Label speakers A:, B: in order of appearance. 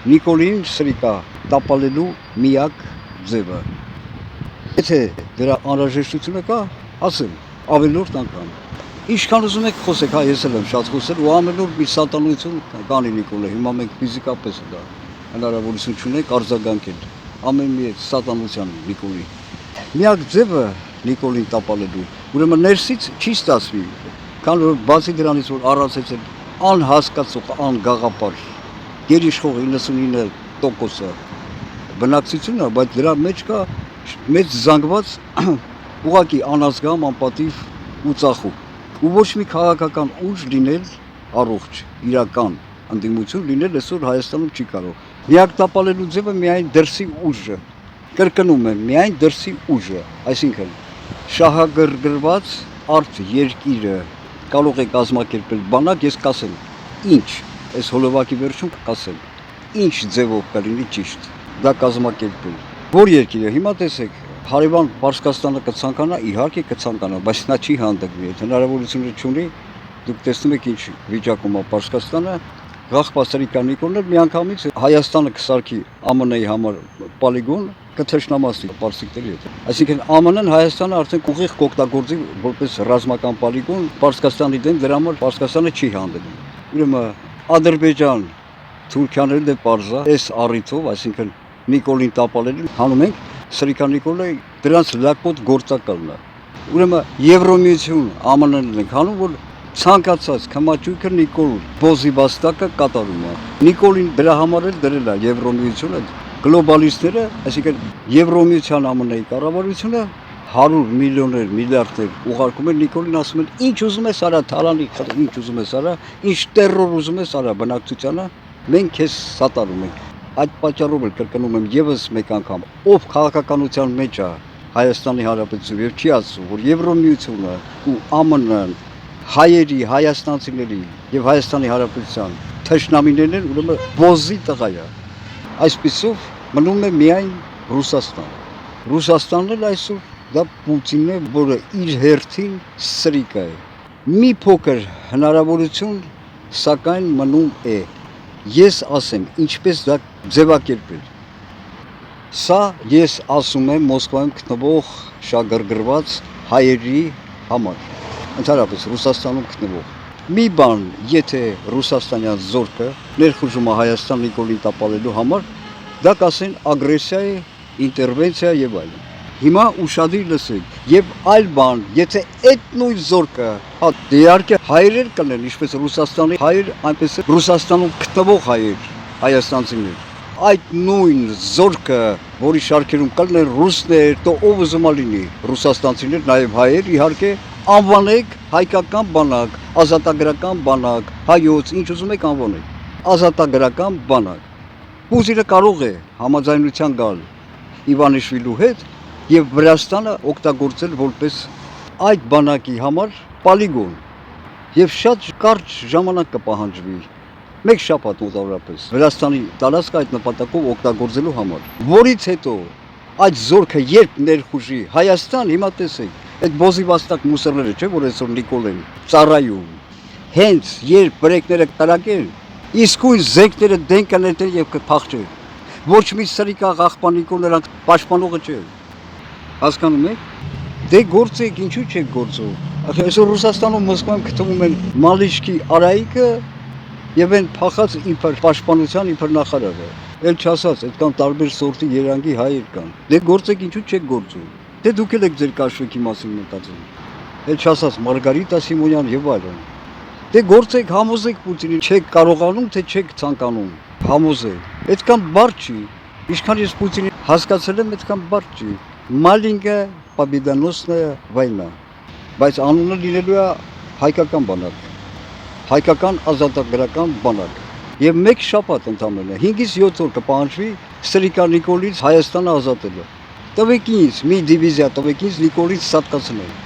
A: Նիկոլին սրիկա տապալելու միակ ձևը։ Եթե դրա անհրաժեշտությունը կա, ասեմ, ավելորդ անգամ։ Ինչքան ուզում եք խոսեք, հա, ես էլ եմ շատ խոսել ու ամեն օր մի սատանություն կանի Նիկոլը, հիմա մենք ֆիզիկապես դա հնարավորություն չունենք արձագանքել ամեն մի սատանության Նիկոլի։ Միակ ձևը Նիկոլին տապալելու, ուրեմն ներսից չի ստացվի, քան որ բացի դրանից որ առանցեցել անհասկացող, անգաղապար, գերիշխող 99%-ը բնակչությունը, բայց դրա մեջ կա մեծ զանգված ուղղակի անազգամ, անպատիվ ու ծախու։ Ու ոչ մի քաղաքական ուժ լինել առողջ, իրական ընդդիմություն լինել այսօր Հայաստանում չի կարող։ Միակ տապալելու ձևը միայն դրսի ուժը, կրկնում եմ, միայն դրսի ուժը, այսինքն շահագրգռված արդ երկիրը կարող է կազմակերպել բանակ, ես կասեմ, ինչ, այս հոլովակի վերջում կասեմ, ինչ ձևով կլինի ճիշտ, դա կազմակերպել։ Որ երկիրը, հիմա տեսեք, հարևան Պարսկաստանը կցանկանա, իհարկե կցանկանա, բայց նա չի հանդգնի, այդ հնարավորությունը չունի, դուք տեսնում եք ինչ վիճակում է Պարսկաստանը, Ղախպասրիկա Նիկոլն միանգամից Հայաստանը կսարքի ԱՄՆ-ի համար պոլիգոն կթշնամասի պարսիկների հետ։ Այսինքն ԱՄՆ-ն Հայաստանը արդեն ուղիղ կօգտագործի որպես ռազմական պոլիգոն Պարսկաստանի դեմ, դրա համար Պարսկաստանը չի հանդգնի։ Ուրեմն Ադրբեջան, Թուրքիան էլ դե պարզա այս առիթով, այսինքն Նիկոլին տապալելու հանում ենք Սրիկա Նիկոլը դրանց լակոտ գործակալն է։ Ուրեմն Եվրոմիություն ԱՄՆ-ն ենք հանում, որ ցանկացած քմաճույքը Նիկոլ Բոզիբաստակը կատարում է։ Նիկոլին դրա համար էլ դրել է Եվրոմիությունը, գլոբալիստները, այսինքն Եվրոմիության ԱՄՆ-ի կառավարությունը 100 միլիոններ, միլիարդներ ուղարկում են Նիկոլին, ասում են ինչ ուզում ես արա, թալանի, ինչ ուզում ես արա, ինչ տերրոր ուզում ես արա բնակչությանը, մենք քեզ սատարում ենք։ Այդ պատճառով էլ կրկնում եմ եւս մեկ անգամ, ով քաղաքականության մեջ է Հայաստանի Հանրապետություն եւ չի ասում, որ Եվրոմիությունը ու ԱՄՆ-ն հայերի, հայաստանցիների եւ Հայաստանի Հանրապետության թշնամիներն են, ուրեմն բոզի տղա է։ Այսպիսով մնում է միայն Ռուսաստան։ Ռուսաստանն էլ այսօր դա Պուտինն է, որը իր հերթին սրիկա է։ Մի փոքր հնարավորություն սակայն մնում է։ Ես ասեմ, ինչպես դա ձևակերպել։ Սա ես ասում եմ Մոսկվայում գտնվող շահագրգռված հայերի համար, ընդհանրապես Ռուսաստանում գտնվող։ Մի բան, եթե ռուսաստանյան զորքը ներխուժում է Հայաստան Նիկոլին տապալելու համար, դա կասեն ագրեսիա է, ինտերվենցիա եւ այլն։ Հիմա ուշադիր լսեք, եւ այլ բան, եթե այդ նույն զորքը, հա իհարկե հայեր կլինեն, ինչպես Ռուսաստանի հայեր, այնպես էլ Ռուսաստանում գտնվող հայեր, հայաստանցիներ։ Այդ նույն զորքը, որի շարքերում կլինեն ռուսներ, то ով ուզում լինի, ռուսաստանցիներ, նաեւ հայեր, իհարկե անվանեք հայկական բանակ, ազատագրական բանակ, հայոց, ինչ ուզում եք անվանեք, ազատագրական բանակ։ Պուտինը կարող է համաձայնության գալ Իվանիշվիլու հետ եւ Վրաստանը օգտագործել որպես այդ բանակի համար պոլիգոն եւ շատ կարճ ժամանակ կպահանջվի, մեկ շաբաթ մոտավորապես Վրաստանի տարածքը այդ նպատակով օգտագործելու համար, որից հետո այդ զորքը երբ ներխուժի Հայաստան, հիմա տեսեք, այդ Բոզիբաստակ մուսերները չէ, որ այսօր Նիկոլեն ծառայում, հենց երբ բրեկները կտրակեն, իսկույն զենքները դեն կնետեն եւ կփախչեն։ Ոչ մի սրիկա աղբան Նիկոլ նրանք պաշտպանողը չէ։ Հասկանում եք։ Դե գործեք, ինչու չեք գործում։ Այսօր Ռուսաստանում Մոսկվայում գտնվում են Մալիչկի Արայիկը եւ այն փախած իբր պաշտպանության իբր նախարարը։ Էլ չասած, այդքան տարբեր սորտի երանգի հայեր կան։ Դե գործեք, ինչու չեք գործում։ Դե դուք եք ձեր կաշվեկի մասին մտածում։ Էլ չասած Մարգարիտա Սիմոնյան եւ այլն։ Դե գործեք, համոզեք Պուտինին, չեք կարողանում, թե չեք ցանկանում։ Համոզեք։ Այդքան բարդ չի։ Ինչքան ես Պուտինին հասկացել եմ, այդքան բարդ չի։ Մալինկա Победоносная война։ Բայց անունը լինելու է հայկական բանակ։ Հայկական ազատագրական բանակ։ Եվ մեկ շաբաթ ընդամենը 5-ից 7 օր կպահանջվի Սրիկա Նիկոլից Հայաստանը ազատելու։ Տվեք ինձ մի դիվիզիա, տվեք ինձ Նիկոլից սատկացնել։